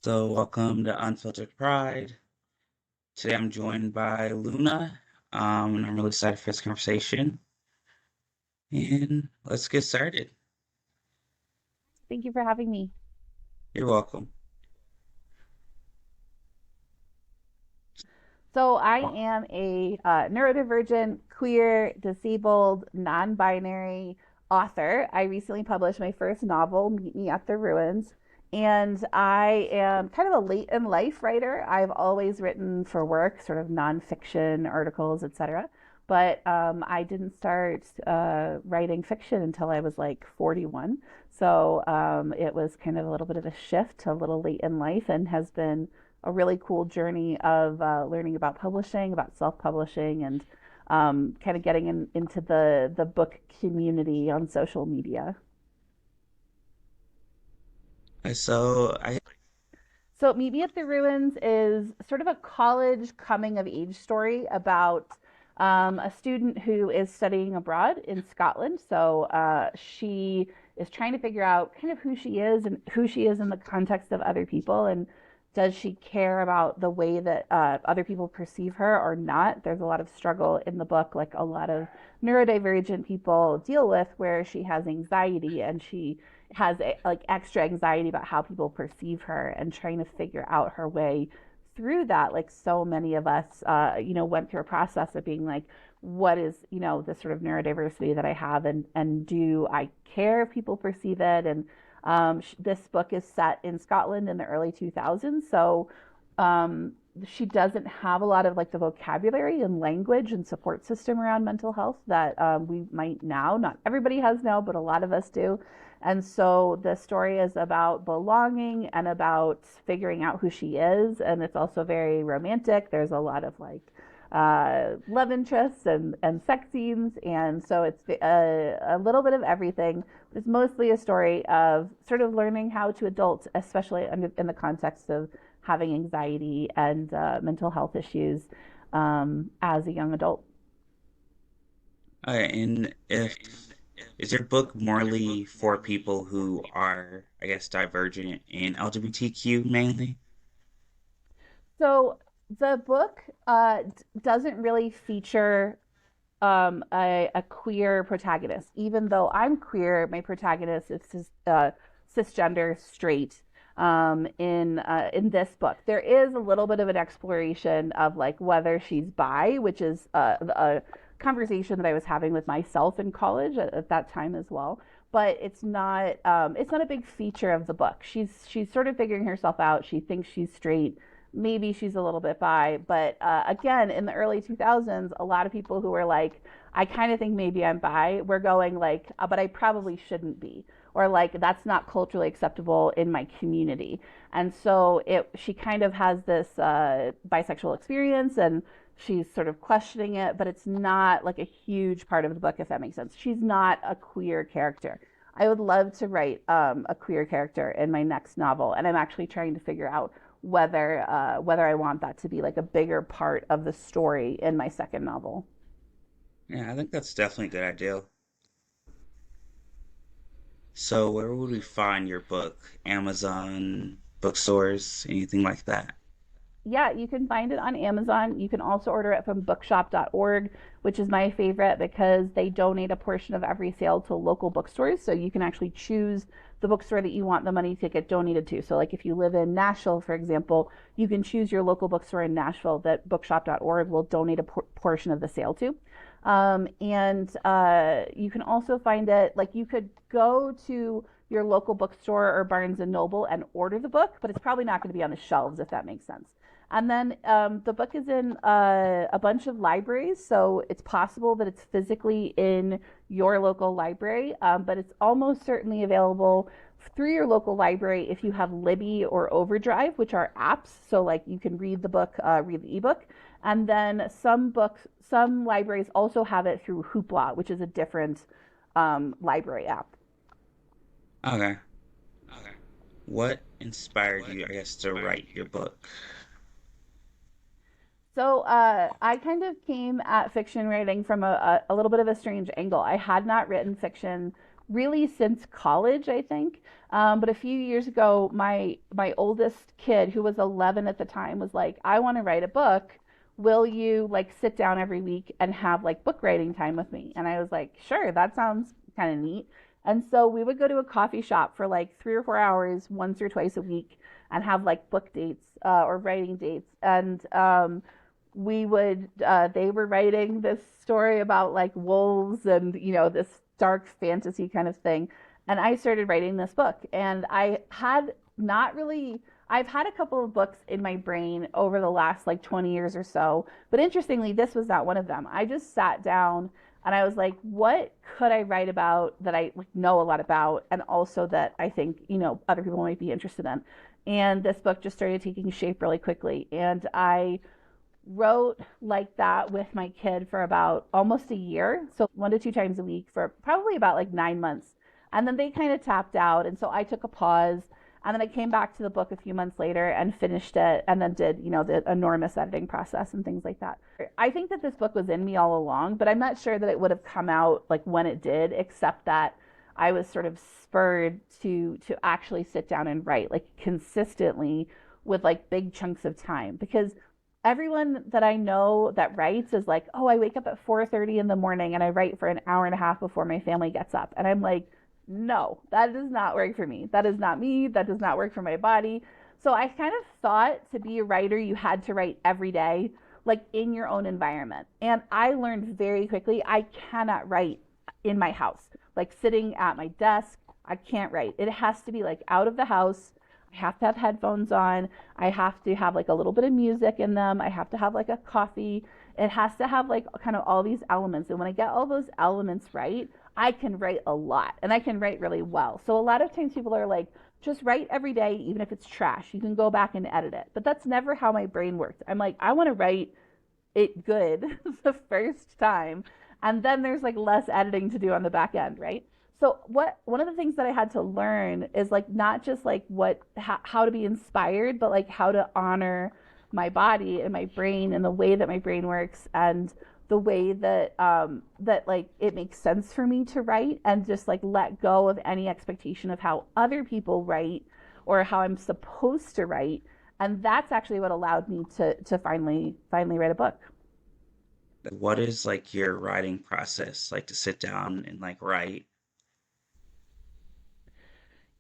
So, welcome to Unfiltered Pride. Today I'm joined by Luna, and I'm really excited for this conversation. And let's get started. Thank you for having me. You're welcome. So, I am a neurodivergent, queer, disabled, non binary author. I recently published my first novel, Meet Me at the Ruins. And I am kind of a late in life writer. I've always written for work, sort of nonfiction articles, etc. But I didn't start writing fiction until I was like 41. So it was kind of a little bit of a shift, a little late in life, and has been a really cool journey of learning about publishing, about self-publishing, and kind of getting into the book community on social media. So, So, Meet Me at the Ruins is sort of a college coming of age story about a student who is studying abroad in Scotland. So, she is trying to figure out kind of who she is and who she is in the context of other people. And does she care about the way that other people perceive her or not? There's a lot of struggle in the book, like a lot of neurodivergent people deal with, where she has anxiety and she has like extra anxiety about how people perceive her and trying to figure out her way through that. Like so many of us went through a process of being like, what is the sort of neurodiversity that I have, and do I care if people perceive it? And this book is set in Scotland in the early 2000s, so um, she doesn't have a lot of like the vocabulary and language and support system around mental health that we might now. Not everybody has now, but a lot of us do. And so the story is about belonging and about figuring out who she is. And it's also very romantic. There's a lot of like love interests and sex scenes. And so it's a little bit of everything. It's mostly a story of sort of learning how to adult, especially in the context of having anxiety and mental health issues as a young adult. and if is your book morely for people who are, I guess, divergent in LGBTQ mainly? So the book doesn't really feature a queer protagonist. Even though I'm queer, my protagonist is cisgender, straight. In this book, there is a little bit of an exploration of like whether she's bi, which is a conversation that I was having with myself in college at that time as well. But it's not a big feature of the book. She's sort of figuring herself out. She thinks she's straight, maybe she's a little bit bi, but again, in the early 2000s, a lot of people who were like, I kind of think maybe I'm bi, we're going like, but I probably shouldn't be, or like that's not culturally acceptable in my community. And so she kind of has this bisexual experience, and she's sort of questioning it, but it's not like a huge part of the book, if that makes sense. She's not a queer character. I would love to write a queer character in my next novel, and I'm actually trying to figure out whether I want that to be like a bigger part of the story in my second novel. Yeah, I think that's definitely a good idea. So, where would we find your book? Amazon, bookstores, anything like that? Yeah, you can find it on Amazon. You can also order it from bookshop.org, which is my favorite because they donate a portion of every sale to local bookstores. So you can actually choose the bookstore that you want the money to get donated to. So, like if you live in Nashville, for example, you can choose your local bookstore in Nashville that bookshop.org will donate a portion of the sale to. And you can also find it, like you could go to your local bookstore or Barnes and Noble and order the book, but it's probably not going to be on the shelves, if that makes sense. And then the book is in a bunch of libraries, so it's possible that it's physically in your local library, but it's almost certainly available through your local library if you have Libby or Overdrive, which are apps. So like you can read the book, read the ebook, and then some libraries also have it through Hoopla, which is a different library app. Okay. What inspired you, I guess, to write your book? So I kind of came at fiction writing from a little bit of a strange angle. I had not written fiction really since college, I think. But a few years ago, my oldest kid, who was 11 at the time, was like, "I want to write a book. Will you like sit down every week and have like book writing time with me?" And I was like, "Sure, that sounds kind of neat." And so we would go to a coffee shop for like 3 or 4 hours once or twice a week and have like book dates or writing dates. And we would they were writing this story about like wolves and this dark fantasy kind of thing, and I started writing this book. And I had not really I've had a couple of books in my brain over the last like 20 years or so, but interestingly this was not one of them. I just sat down and I was like, what could I write about that I like know a lot about, and also that I think other people might be interested in. And this book just started taking shape really quickly, and I wrote like that with my kid for about almost a year. So 1 to 2 times a week for probably about like 9 months. And then they kind of tapped out. And so I took a pause. And then I came back to the book a few months later and finished it and then did, the enormous editing process and things like that. I think that this book was in me all along, but I'm not sure that it would have come out like when it did, except that I was sort of spurred to actually sit down and write like consistently with like big chunks of time, because everyone that I know that writes is like, "Oh, I wake up at 4:30 in the morning and I write for an hour and a half before my family gets up." And I'm like, "No, that does not work for me. That is not me. That does not work for my body." So I kind of thought to be a writer, you had to write every day, like in your own environment. And I learned very quickly I cannot write in my house, like sitting at my desk. I can't write. It has to be like out of the house. I have to have headphones on. I have to have like a little bit of music in them. I have to have like a coffee. It has to have like kind of all these elements. And when I get all those elements right, I can write a lot and I can write really well. So a lot of times people are like, just write every day, even if it's trash. You can go back and edit it. But that's never how my brain works. I'm like, I want to write it good the first time. And then there's like less editing to do on the back end, right? So one of the things that I had to learn is like not just like how to be inspired, but like how to honor my body and my brain and the way that my brain works, and the way that that like it makes sense for me to write, and just like let go of any expectation of how other people write or how I'm supposed to write. And that's actually what allowed me to finally write a book. What is like your writing process, like to sit down and like write?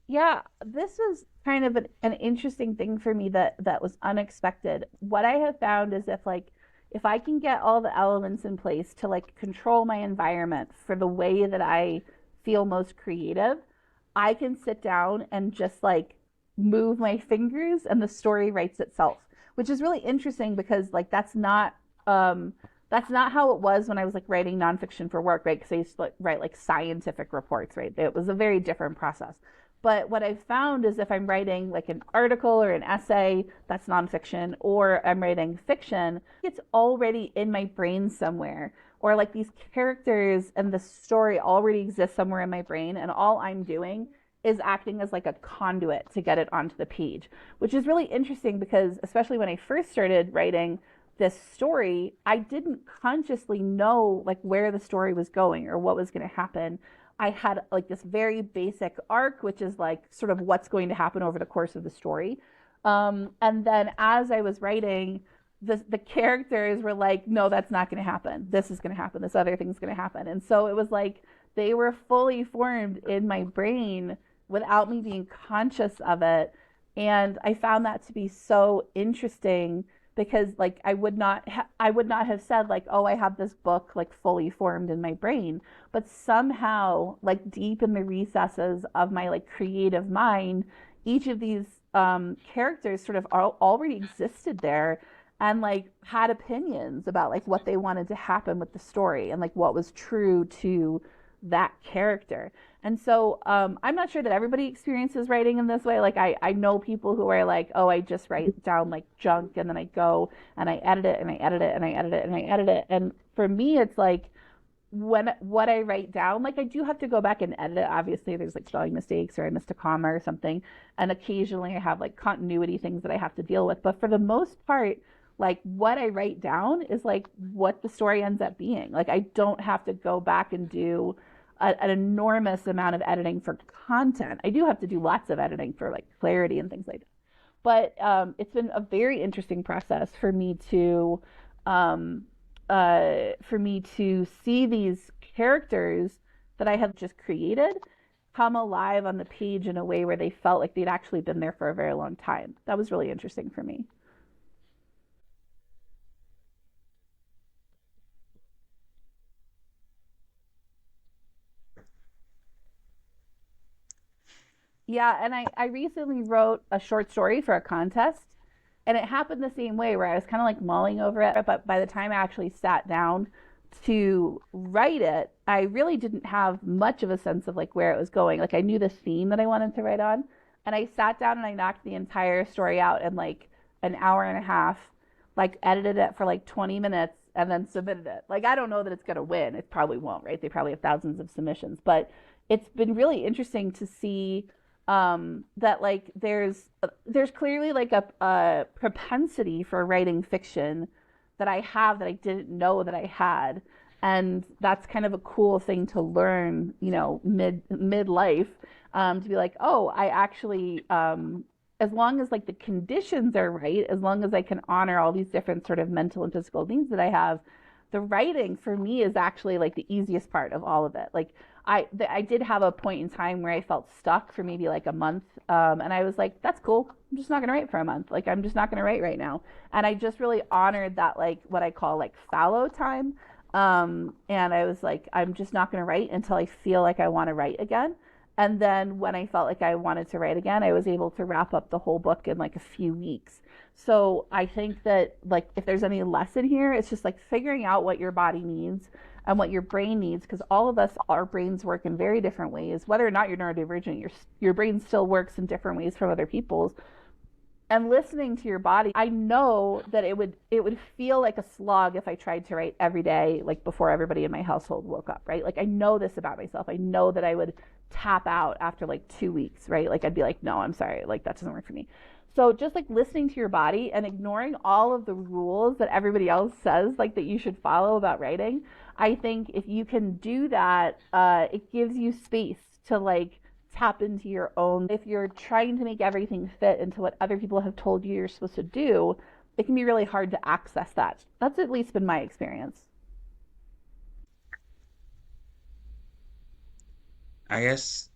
Yeah, this was kind of an interesting thing for me that was unexpected. What I have found is if I can get all the elements in place to like control my environment for the way that I feel most creative, I can sit down and just like move my fingers and the story writes itself, which is really interesting because like that's not how it was when I was like writing nonfiction for work, right? Because I used to like, write like scientific reports, right? It was a very different process. But what I've found is if I'm writing like an article or an essay, that's nonfiction, or I'm writing fiction, it's already in my brain somewhere. Or like these characters and the story already exists somewhere in my brain, and all I'm doing is acting as like a conduit to get it onto the page, which is really interesting because, especially when I first started writing this story, I didn't consciously know like where the story was going or what was going to happen. I had like this very basic arc, which is like sort of what's going to happen over the course of the story. And then as I was writing, the characters were like, no, that's not going to happen. This is going to happen. This other thing's going to happen. And so it was like they were fully formed in my brain without me being conscious of it. And I found that to be so interesting because like I would not have said like, oh, I have this book like fully formed in my brain, but somehow like deep in the recesses of my like creative mind, each of these characters sort of already existed there and like had opinions about like what they wanted to happen with the story and like what was true to that character. And so I'm not sure that everybody experiences writing in this way. Like I know people who are like, oh, I just write down like junk and then I go and I edit it and I edit it and I edit it and I edit it. And for me, it's like when what I write down, like I do have to go back and edit it. Obviously, there's like spelling mistakes or I missed a comma or something. And occasionally I have like continuity things that I have to deal with. But for the most part, like what I write down is like what the story ends up being. Like I don't have to go back and do an enormous amount of editing for content. I do have to do lots of editing for like clarity and things like that. But it's been a very interesting process um, for me to see these characters that I have just created come alive on the page in a way where they felt like they'd actually been there for a very long time. That was really interesting for me. Yeah, and I recently wrote a short story for a contest, and it happened the same way where I was kind of like mulling over it, but by the time I actually sat down to write it, I really didn't have much of a sense of like where it was going. Like I knew the theme that I wanted to write on, and I sat down and I knocked the entire story out in like an hour and a half, like edited it for like 20 minutes and then submitted it. Like I don't know that it's going to win. It probably won't, right? They probably have thousands of submissions, but it's been really interesting to see that like there's clearly like a propensity for writing fiction that I have that I didn't know that I had, and that's kind of a cool thing to learn, you know, midlife, to be like, oh, I actually, as long as like the conditions are right, as long as I can honor all these different sort of mental and physical needs that I have, the writing for me is actually like the easiest part of all of it. Like I did have a point in time where I felt stuck for maybe like a month, and I was like, that's cool. I'm just not gonna write for a month. Like I'm just not gonna write right now. And I just really honored that like what I call like fallow time. And I was like, I'm just not gonna write until I feel like I want to write again. And then when I felt like I wanted to write again, I was able to wrap up the whole book in like a few weeks. So I think that like if there's any lesson here, it's just like figuring out what your body needs and what your brain needs, because all of us, our brains work in very different ways. Whether or not you're neurodivergent, your brain still works in different ways from other people's. And listening to your body, I know that it would feel like a slog if I tried to write every day, like before everybody in my household woke up, right? Like I know this about myself. I know that I would tap out after like 2 weeks, right? Like I'd be like, no, I'm sorry, like that doesn't work for me. So just like listening to your body and ignoring all of the rules that everybody else says like that you should follow about writing, I think if you can do that, it gives you space to like tap into your own. If you're trying to make everything fit into what other people have told you you're supposed to do, it can be really hard to access that. That's at least been my experience. I guess,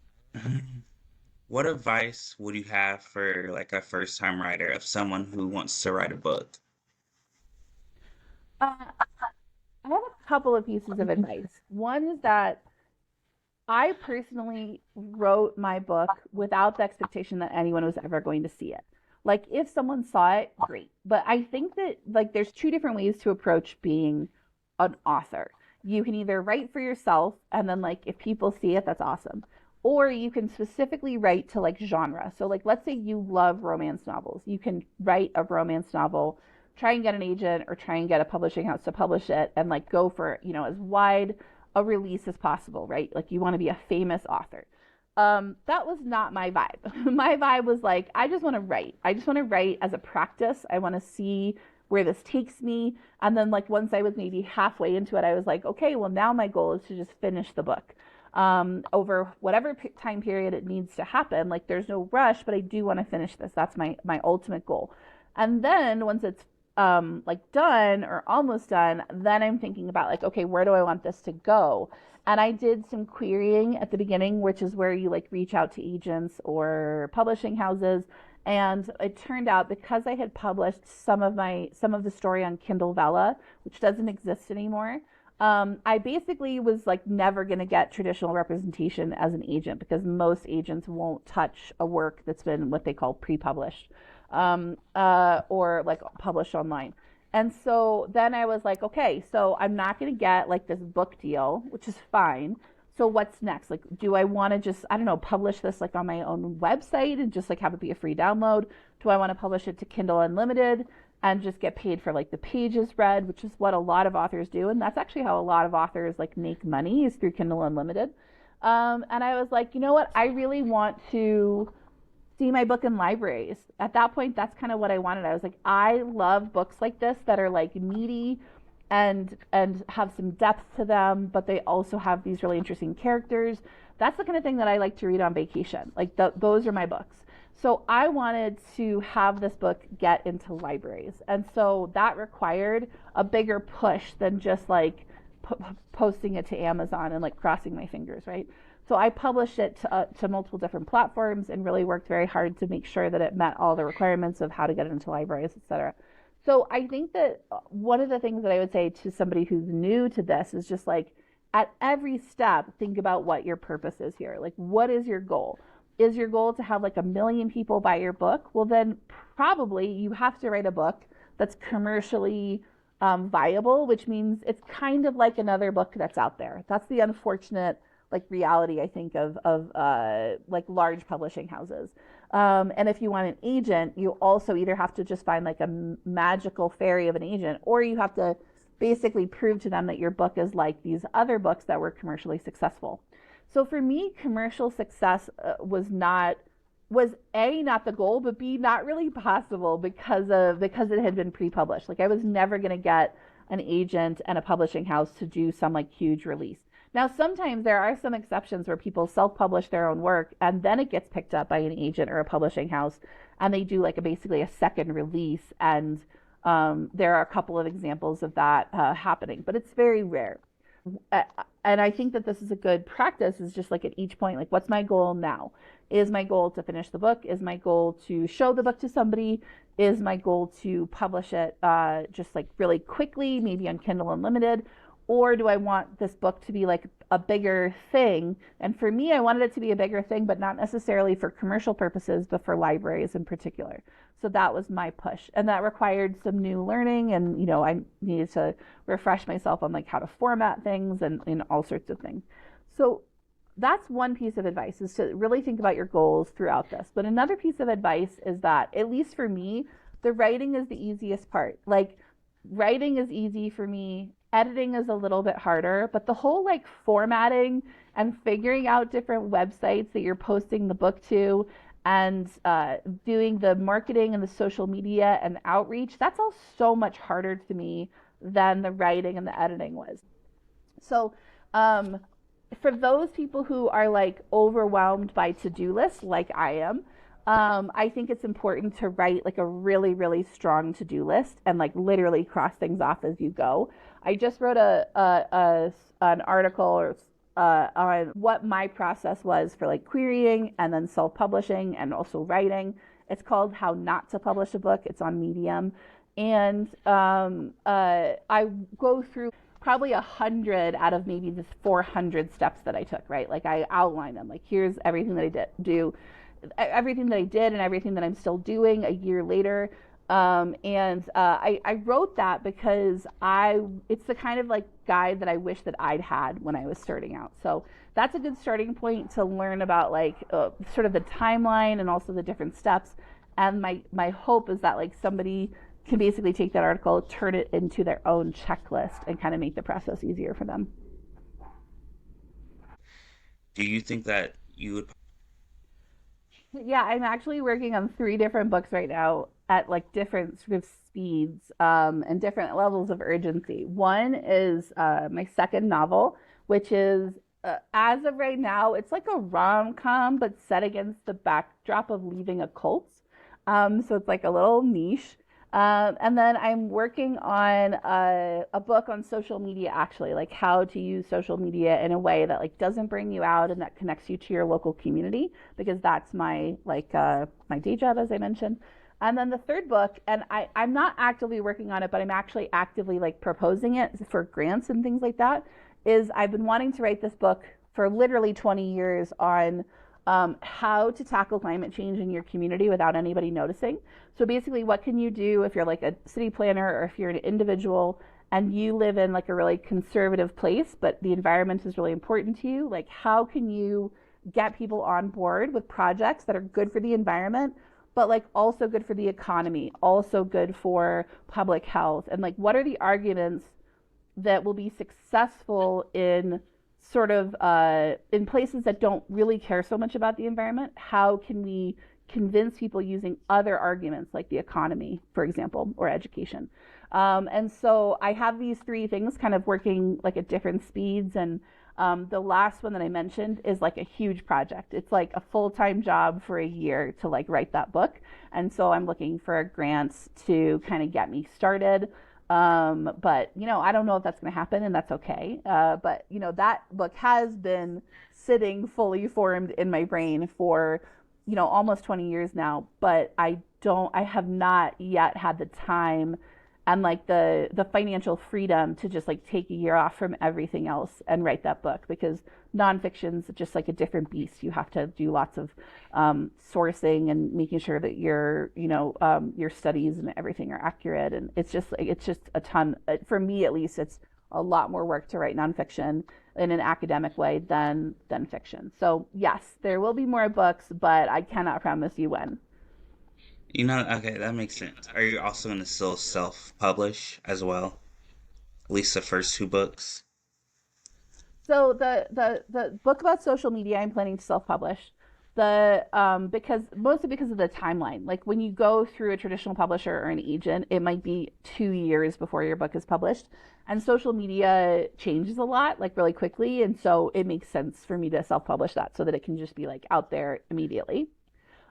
what advice would you have for like a first time writer of someone who wants to write a book? Uh, I have a couple of pieces of advice. One is that I personally wrote my book without the expectation that anyone was ever going to see it. Like if someone saw it, great. But I think that like there's two different ways to approach being an author. You can either write for yourself and then like if people see it, that's awesome. Or you can specifically write to like genre. So like let's say you love romance novels. You can write a romance novel, try and get an agent or try and get a publishing house to publish it and like go for, you know, as wide a release as possible, right? Like you want to be a famous author. That was not my vibe. My vibe was like, I just want to write. I just want to write as a practice. I want to see where this takes me. And then, like, once I was maybe halfway into it, I was like, okay, well, now my goal is to just finish the book over whatever time period it needs to happen. Like, there's no rush, but I do want to finish this. That's my ultimate goal. And then once it's like done or almost done, then I'm thinking about like, okay, where do I want this to go? And I did some querying at the beginning, which is where you like reach out to agents or publishing houses. And it turned out because I had published some of the story on Kindle Vella, which doesn't exist anymore, I basically was like never going to get traditional representation as an agent because most agents won't touch a work that's been what they call pre-published, or like published online. And so then I was like, okay, so I'm not going to get like this book deal, which is fine. So what's next? Like, do I want to just, I don't know, publish this like on my own website and just like have it be a free download? Do I want to publish it to Kindle Unlimited and just get paid for like the pages read, which is what a lot of authors do. And that's actually how a lot of authors like make money is through Kindle Unlimited. And I was like, you know what? I really want to see my book in libraries. At that point, that's kind of what I wanted. I was like, I love books like this that are like meaty and have some depth to them, but they also have these really interesting characters. That's the kind of thing that I like to read on vacation. Like those are my books. So I wanted to have this book get into libraries. And so that required a bigger push than just like posting it to Amazon and like crossing my fingers, right? So I published it to multiple different platforms and really worked very hard to make sure that it met all the requirements of how to get it into libraries, et cetera. So I think that one of the things that I would say to somebody who's new to this is just like at every step, think about what your purpose is here. Like, what is your goal? Is your goal to have like 1 million people buy your book? Well, then probably you have to write a book that's commercially viable, which means it's kind of like another book that's out there. That's the unfortunate like reality, I think, of like large publishing houses. And if you want an agent, you also either have to just find like a magical fairy of an agent, or you have to basically prove to them that your book is like these other books that were commercially successful. So for me, commercial success was A, not the goal, but B, not really possible because it had been pre-published. Like I was never going to get an agent and a publishing house to do some like huge release. Now, sometimes there are some exceptions where people self-publish their own work and then it gets picked up by an agent or a publishing house and they do like basically a second release. And there are a couple of examples of that happening, but it's very rare. And I think that this is a good practice, is just like at each point, like what's my goal now? Is my goal to finish the book? Is my goal to show the book to somebody? Is my goal to publish it just like really quickly, maybe on Kindle Unlimited? Or do I want this book to be like a bigger thing? And for me, I wanted it to be a bigger thing, but not necessarily for commercial purposes, but for libraries in particular. So that was my push. And that required some new learning. And, you know, I needed to refresh myself on like how to format things and all sorts of things. So that's one piece of advice, is to really think about your goals throughout this. But another piece of advice is that, at least for me, the writing is the easiest part. Like writing is easy for me. Editing is a little bit harder, but the whole like formatting and figuring out different websites that you're posting the book to and doing the marketing and the social media and outreach, that's all so much harder to me than the writing and the editing was. So for those people who are like overwhelmed by to-do lists like I am, I think it's important to write like a really, really strong to-do list and like literally cross things off as you go. I just wrote an article on what my process was for like querying and then self-publishing and also writing. It's called How Not to Publish a Book. It's on Medium. And I go through probably 100 out of maybe the 400 steps that I took, right? Like I outline them. Like here's everything that everything that I did and everything that I'm still doing a year later. I wrote that because it's the kind of like guide that I wish that I'd had when I was starting out. So that's a good starting point to learn about like sort of the timeline and also the different steps. And my hope is that like somebody can basically take that article, turn it into their own checklist and kind of make the process easier for them. Do you think that you would? Yeah, I'm actually working on 3 different books right now at like different sort of speeds and different levels of urgency. One is my second novel, which is as of right now, it's like a rom-com, but set against the backdrop of leaving a cult. So it's like a little niche. And then I'm working on a book on social media, actually, like how to use social media in a way that like doesn't bring you out and that connects you to your local community, because that's my like my day job, as I mentioned. And then the third book, and I'm not actively working on it, but I'm actually actively like proposing it for grants and things like that, is I've been wanting to write this book for literally 20 years on how to tackle climate change in your community without anybody noticing. So basically, what can you do if you're like a city planner or if you're an individual and you live in like a really conservative place, but the environment is really important to you? Like, how can you get people on board with projects that are good for the environment, but like also good for the economy, also good for public health? And like, what are the arguments that will be successful in sort of in places that don't really care so much about the environment? How can we convince people using other arguments like the economy, for example, or education. And so I have these three things kind of working like at different speeds. And the last one that I mentioned is like a huge project. It's like a full-time job for a year to like write that book. And so I'm looking for grants to kind of get me started. But I don't know if that's going to happen, and that's okay. But that book has been sitting fully formed in my brain for almost 20 years now, but I have not yet had the time and like the financial freedom to just like take a year off from everything else and write that book, because nonfiction's just like a different beast. You have to do lots of sourcing and making sure that your studies and everything are accurate, and it's just a ton. For me at least, it's a lot more work to write nonfiction in an academic way than fiction. So yes, there will be more books, but I cannot promise you when. Okay, that makes sense. Are you also going to still self-publish as well? At least the first two books? So the book about social media, I'm planning to self-publish. Because mostly because of the timeline. Like when you go through a traditional publisher or an agent, it might be 2 years before your book is published. And social media changes a lot, like really quickly. And so it makes sense for me to self-publish that so that it can just be like out there immediately.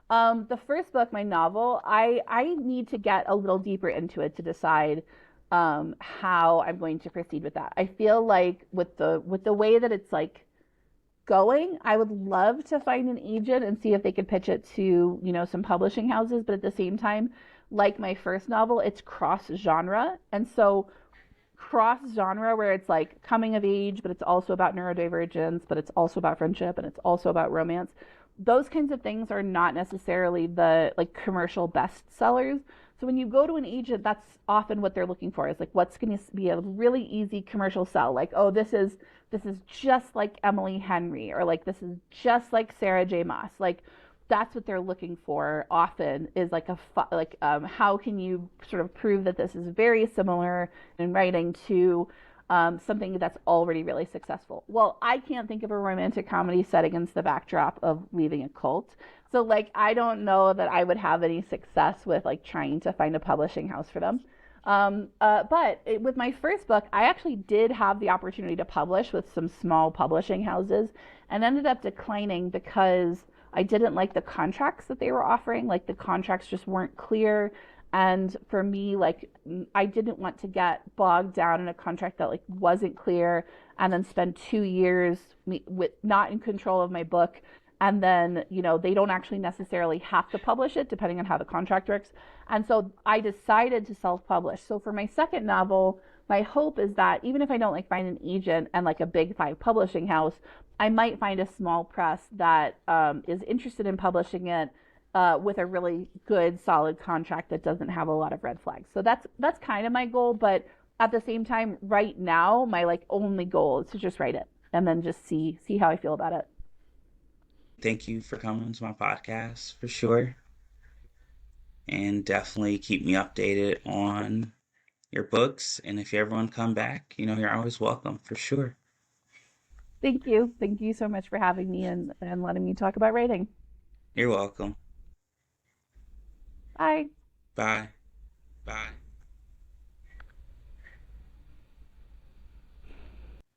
The first book, my novel, I need to get a little deeper into it to decide how I'm going to proceed with that. I feel like with the way that it's like going, I would love to find an agent and see if they could pitch it to some publishing houses. But at the same time, like my first novel, it's cross genre, and so cross genre where it's like coming of age, but it's also about neurodivergence, but it's also about friendship, and it's also about romance. Those kinds of things are not necessarily the like commercial bestsellers. So when you go to an agent, that's often what they're looking for, is like what's going to be a really easy commercial sell. Like, oh, this is just like Emily Henry, or like this is just like Sarah J. Maas. Like that's what they're looking for often, is like how can you sort of prove that this is very similar in writing to something that's already really successful. Well, I can't think of a romantic comedy set against the backdrop of leaving a cult. So like I don't know that I would have any success with like trying to find a publishing house for them. With my first book, I actually did have the opportunity to publish with some small publishing houses, and ended up declining because I didn't like the contracts that they were offering. Like the contracts just weren't clear. And for me, like I didn't want to get bogged down in a contract that like wasn't clear, and then spend 2 years with not in control of my book. And then, they don't actually necessarily have to publish it depending on how the contract works. And so I decided to self-publish. So for my second novel, my hope is that even if I don't like find an agent and like a big five publishing house, I might find a small press that is interested in publishing it with a really good, solid contract that doesn't have a lot of red flags. So that's kind of my goal. But at the same time, right now, my like only goal is to just write it and then just see how I feel about it. Thank you for coming to my podcast for sure. And definitely keep me updated on your books. And if you ever want to come back, you're always welcome for sure. Thank you. Thank you so much for having me and letting me talk about writing. You're welcome. Bye. Bye. Bye.